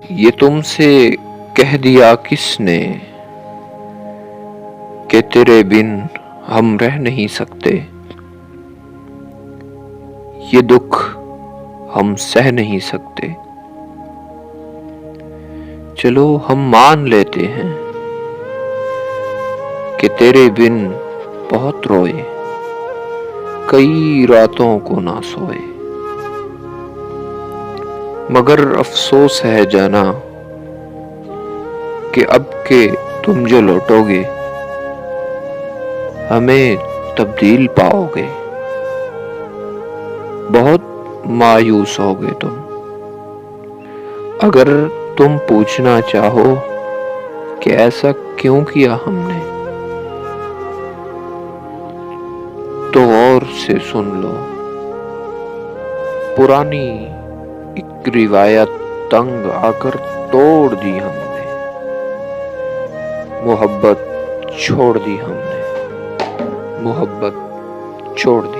یہ تم سے کہہ دیا کس نے کہ تیرے بن ہم رہ نہیں سکتے، یہ دکھ ہم سہ نہیں سکتے۔ چلو ہم مان لیتے ہیں کہ تیرے بن بہت روئے، کئی راتوں کو نہ سوئے، مگر افسوس ہے جانا کہ اب کے تم جو لوٹو گے ہمیں تبدیل پاؤ گے، بہت مایوس ہوگے تم۔ اگر تم پوچھنا چاہو کہ ایسا کیوں کیا ہم نے، تو غور سے سن لو، پرانی ایک روایت تنگ آ کر توڑ دی ہم نے، محبت چھوڑ دی ہم نے، محبت چھوڑ دی۔